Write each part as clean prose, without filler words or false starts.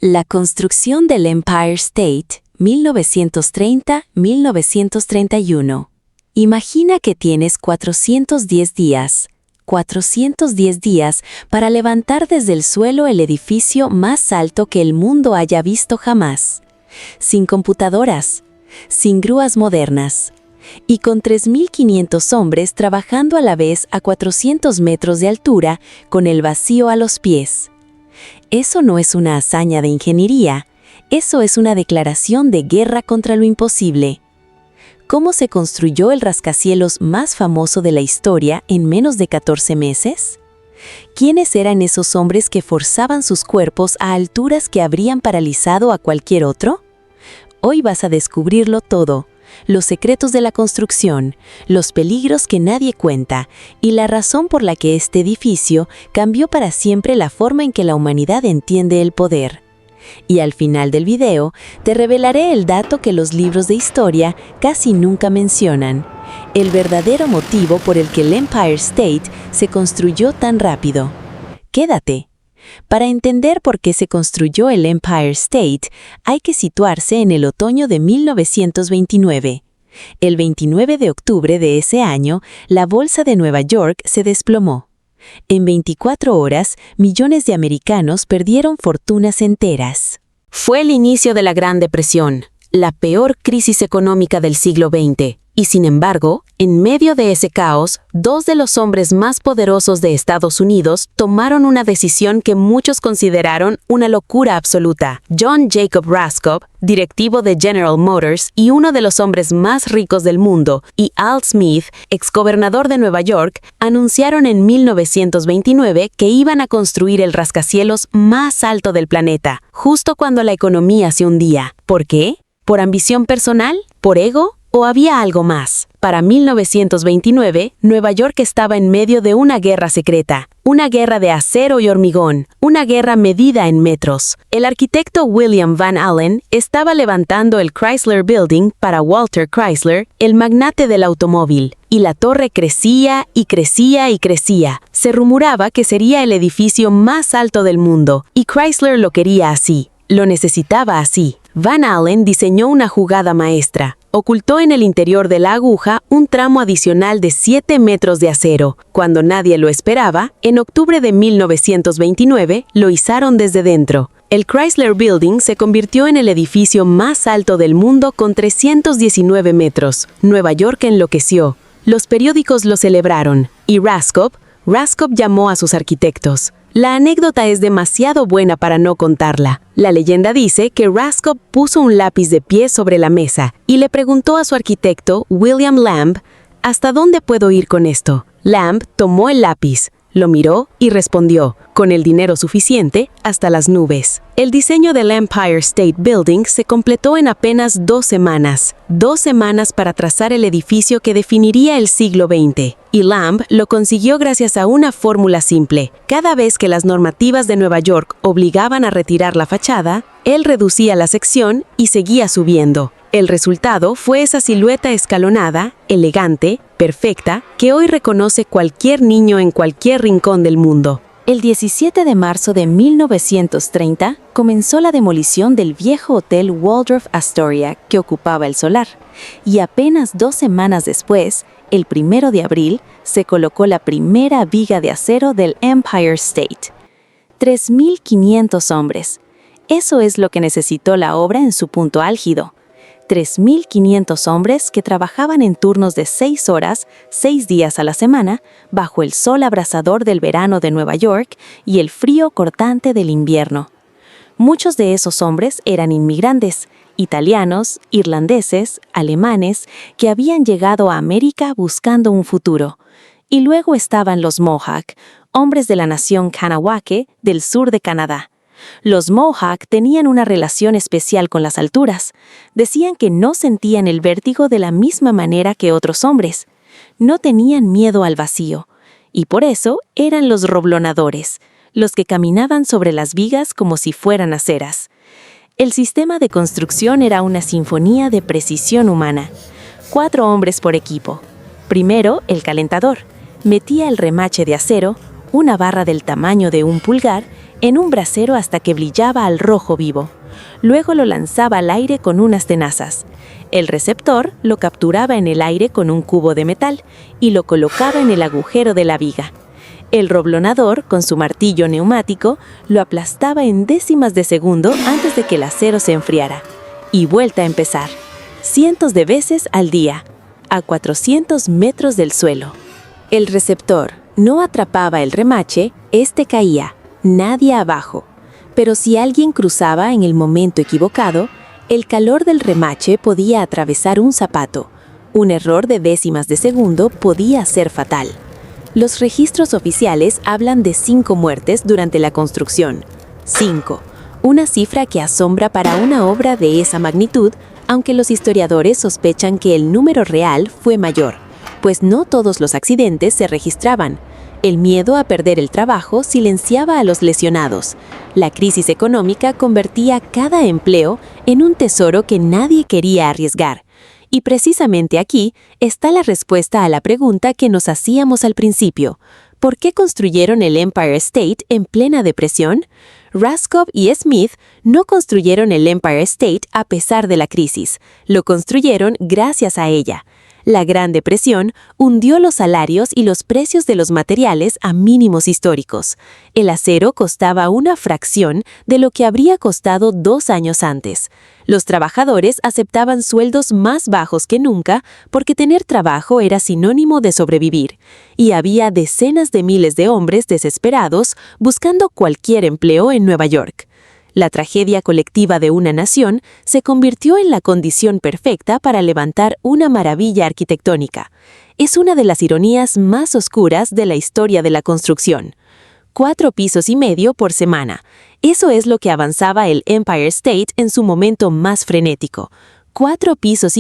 La construcción del Empire State, 1930-1931. Imagina que tienes 410 días para levantar desde el suelo el edificio más alto que el mundo haya visto jamás. Sin computadoras, sin grúas modernas, y con 3.500 hombres trabajando a la vez a 400 metros de altura con el vacío a los pies. Eso no es una hazaña de ingeniería, eso es una declaración de guerra contra lo imposible. ¿Cómo se construyó el rascacielos más famoso de la historia en menos de 14 meses? ¿Quiénes eran esos hombres que forzaban sus cuerpos a alturas que habrían paralizado a cualquier otro? Hoy vas a descubrirlo todo. Los secretos de la construcción, los peligros que nadie cuenta y la razón por la que este edificio cambió para siempre la forma en que la humanidad entiende el poder. Y al final del video, te revelaré el dato que los libros de historia casi nunca mencionan, el verdadero motivo por el que el Empire State se construyó tan rápido. Quédate. Para entender por qué se construyó el Empire State, hay que situarse en el otoño de 1929. El 29 de octubre de ese año, la bolsa de Nueva York se desplomó. En 24 horas, millones de americanos perdieron fortunas enteras. Fue el inicio de la Gran Depresión, la peor crisis económica del siglo XX. Y sin embargo, en medio de ese caos, dos de los hombres más poderosos de Estados Unidos tomaron una decisión que muchos consideraron una locura absoluta. John Jacob Raskob, directivo de General Motors y uno de los hombres más ricos del mundo, y Al Smith, exgobernador de Nueva York, anunciaron en 1929 que iban a construir el rascacielos más alto del planeta, justo cuando la economía se hundía. ¿Por qué? ¿Por ambición personal? ¿Por ego? ¿O había algo más? Para 1929, Nueva York estaba en medio de una guerra secreta, una guerra de acero y hormigón, una guerra medida en metros. El arquitecto William Van Allen estaba levantando el Chrysler Building para Walter Chrysler, el magnate del automóvil, y la torre crecía y crecía y crecía. Se rumoraba que sería el edificio más alto del mundo, y Chrysler lo quería así, lo necesitaba así. Van Allen diseñó una jugada maestra. Ocultó en el interior de la aguja un tramo adicional de 7 metros de acero. Cuando nadie lo esperaba, en octubre de 1929 lo izaron desde dentro. El Chrysler Building se convirtió en el edificio más alto del mundo con 319 metros. Nueva York enloqueció. Los periódicos lo celebraron. Y Raskob llamó a sus arquitectos. La anécdota es demasiado buena para no contarla. La leyenda dice que Raskob puso un lápiz de pie sobre la mesa y le preguntó a su arquitecto, William Lamb, ¿hasta dónde puedo ir con esto? Lamb tomó el lápiz, lo miró y respondió, con el dinero suficiente, hasta las nubes. El diseño del Empire State Building se completó en apenas 2 semanas. 2 semanas para trazar el edificio que definiría el siglo XX. Y Lamb lo consiguió gracias a una fórmula simple. Cada vez que las normativas de Nueva York obligaban a retirar la fachada, él reducía la sección y seguía subiendo. El resultado fue esa silueta escalonada, elegante, perfecta, que hoy reconoce cualquier niño en cualquier rincón del mundo. El 17 de marzo de 1930 comenzó la demolición del viejo hotel Waldorf Astoria que ocupaba el solar, y apenas 2 semanas después, el 1 de abril, se colocó la primera viga de acero del Empire State. 3.500 hombres. Eso es lo que necesitó la obra en su punto álgido. 3.500 hombres que trabajaban en turnos de 6 horas, 6 días a la semana, bajo el sol abrasador del verano de Nueva York y el frío cortante del invierno. Muchos de esos hombres eran inmigrantes, italianos, irlandeses, alemanes, que habían llegado a América buscando un futuro. Y luego estaban los Mohawk, hombres de la nación Kahnawake del sur de Canadá. Los Mohawk tenían una relación especial con las alturas. Decían que no sentían el vértigo de la misma manera que otros hombres. No tenían miedo al vacío. Y por eso eran los roblonadores, los que caminaban sobre las vigas como si fueran aceras. El sistema de construcción era una sinfonía de precisión humana. 4 hombres por equipo. Primero, el calentador. Metía el remache de acero, una barra del tamaño de un pulgar, en un brasero hasta que brillaba al rojo vivo. Luego lo lanzaba al aire con unas tenazas. El receptor lo capturaba en el aire con un cubo de metal y lo colocaba en el agujero de la viga. El roblonador, con su martillo neumático, lo aplastaba en décimas de segundo antes de que el acero se enfriara. Y vuelta a empezar, cientos de veces al día, a 400 metros del suelo. El receptor no atrapaba el remache, este caía, nadie abajo. Pero si alguien cruzaba en el momento equivocado, el calor del remache podía atravesar un zapato. Un error de décimas de segundo podía ser fatal. Los registros oficiales hablan de 5 muertes durante la construcción. 5, una cifra que asombra para una obra de esa magnitud, aunque los historiadores sospechan que el número real fue mayor, pues no todos los accidentes se registraban. El miedo a perder el trabajo silenciaba a los lesionados. La crisis económica convertía cada empleo en un tesoro que nadie quería arriesgar. Y precisamente aquí está la respuesta a la pregunta que nos hacíamos al principio. ¿Por qué construyeron el Empire State en plena depresión? Raskob y Smith no construyeron el Empire State a pesar de la crisis. Lo construyeron gracias a ella. La Gran Depresión hundió los salarios y los precios de los materiales a mínimos históricos. El acero costaba una fracción de lo que habría costado 2 años antes. Los trabajadores aceptaban sueldos más bajos que nunca porque tener trabajo era sinónimo de sobrevivir. Y había decenas de miles de hombres desesperados buscando cualquier empleo en Nueva York. La tragedia colectiva de una nación se convirtió en la condición perfecta para levantar una maravilla arquitectónica. Es una de las ironías más oscuras de la historia de la construcción. 4,5 pisos por semana. Eso es lo que avanzaba el Empire State en su momento más frenético. 4,5 pisos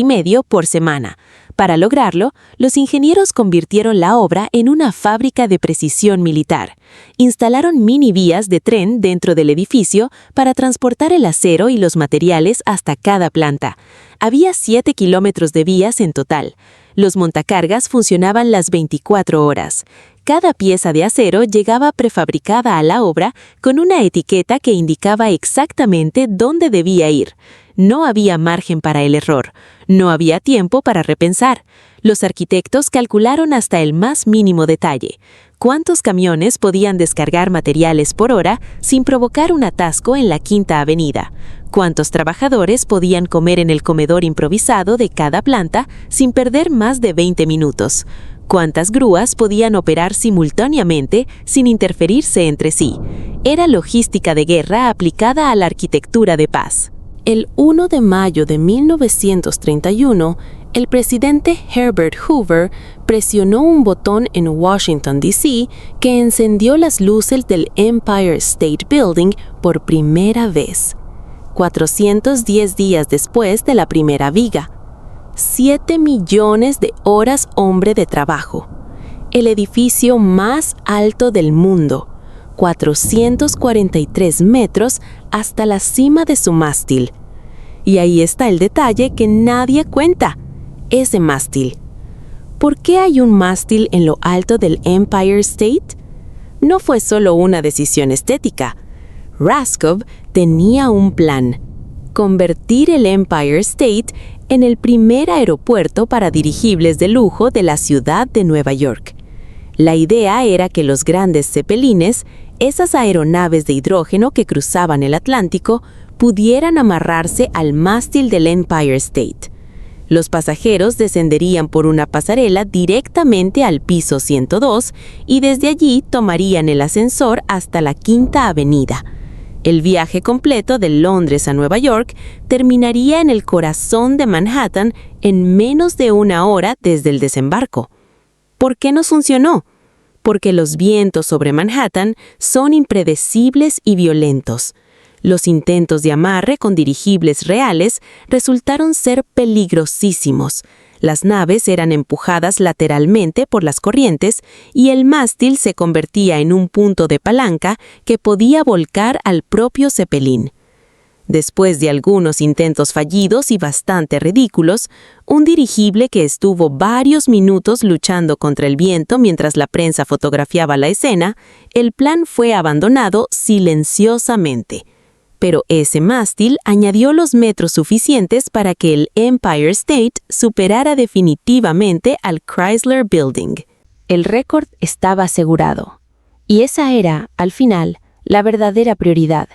por semana. Para lograrlo, los ingenieros convirtieron la obra en una fábrica de precisión militar. Instalaron mini vías de tren dentro del edificio para transportar el acero y los materiales hasta cada planta. Había 7 kilómetros de vías en total. Los montacargas funcionaban las 24 horas. Cada pieza de acero llegaba prefabricada a la obra con una etiqueta que indicaba exactamente dónde debía ir. No había margen para el error. No había tiempo para repensar. Los arquitectos calcularon hasta el más mínimo detalle. ¿Cuántos camiones podían descargar materiales por hora sin provocar un atasco en la Quinta Avenida? ¿Cuántos trabajadores podían comer en el comedor improvisado de cada planta sin perder más de 20 minutos? ¿Cuántas grúas podían operar simultáneamente sin interferirse entre sí? Era logística de guerra aplicada a la arquitectura de paz. El 1 de mayo de 1931, el presidente Herbert Hoover presionó un botón en Washington, D.C. que encendió las luces del Empire State Building por primera vez. 410 días después de la primera viga. 7 millones de horas hombre de trabajo. El edificio más alto del mundo. 443 metros hasta la cima de su mástil. Y ahí está el detalle que nadie cuenta, ese mástil. ¿Por qué hay un mástil en lo alto del Empire State? No fue solo una decisión estética. Raskob tenía un plan: convertir el Empire State en el primer aeropuerto para dirigibles de lujo de la ciudad de Nueva York. La idea era que los grandes zeppelines, esas aeronaves de hidrógeno que cruzaban el Atlántico, pudieran amarrarse al mástil del Empire State. Los pasajeros descenderían por una pasarela directamente al piso 102 y desde allí tomarían el ascensor hasta la Quinta Avenida. El viaje completo de Londres a Nueva York terminaría en el corazón de Manhattan en menos de 1 hora desde el desembarco. ¿Por qué no funcionó? Porque los vientos sobre Manhattan son impredecibles y violentos. Los intentos de amarre con dirigibles reales resultaron ser peligrosísimos. Las naves eran empujadas lateralmente por las corrientes y el mástil se convertía en un punto de palanca que podía volcar al propio Zeppelin. Después de algunos intentos fallidos y bastante ridículos, un dirigible que estuvo varios minutos luchando contra el viento mientras la prensa fotografiaba la escena, el plan fue abandonado silenciosamente. Pero ese mástil añadió los metros suficientes para que el Empire State superara definitivamente al Chrysler Building. El récord estaba asegurado. Y esa era, al final, la verdadera prioridad.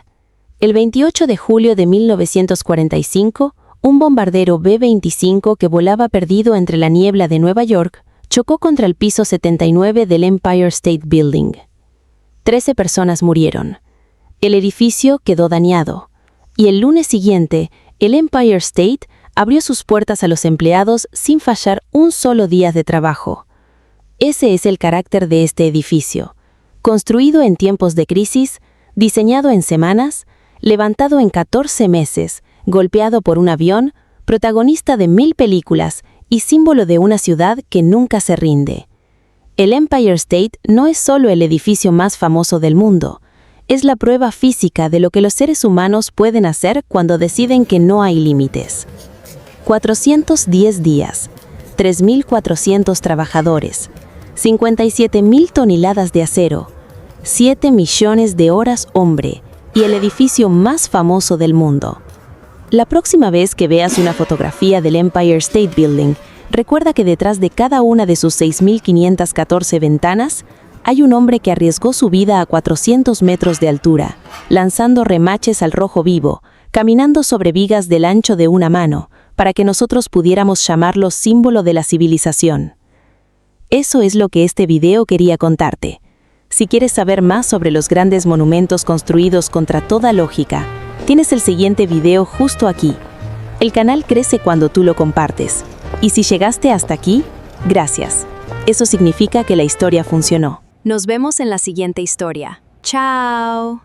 El 28 de julio de 1945, un bombardero B-25 que volaba perdido entre la niebla de Nueva York chocó contra el piso 79 del Empire State Building. 13 personas murieron. El edificio quedó dañado, y el lunes siguiente, el Empire State abrió sus puertas a los empleados sin fallar un solo día de trabajo. Ese es el carácter de este edificio, construido en tiempos de crisis, diseñado en semanas, levantado en 14 meses, golpeado por un avión, protagonista de 1000 películas y símbolo de una ciudad que nunca se rinde. El Empire State no es solo el edificio más famoso del mundo, es la prueba física de lo que los seres humanos pueden hacer cuando deciden que no hay límites. 410 días, 3.400 trabajadores, 57.000 toneladas de acero, 7 millones de horas hombre y el edificio más famoso del mundo. La próxima vez que veas una fotografía del Empire State Building, recuerda que detrás de cada una de sus 6.514 ventanas, hay un hombre que arriesgó su vida a 400 metros de altura, lanzando remaches al rojo vivo, caminando sobre vigas del ancho de una mano, para que nosotros pudiéramos llamarlo símbolo de la civilización. Eso es lo que este video quería contarte. Si quieres saber más sobre los grandes monumentos construidos contra toda lógica, tienes el siguiente video justo aquí. El canal crece cuando tú lo compartes. Y si llegaste hasta aquí, gracias. Eso significa que la historia funcionó. Nos vemos en la siguiente historia. ¡Chao!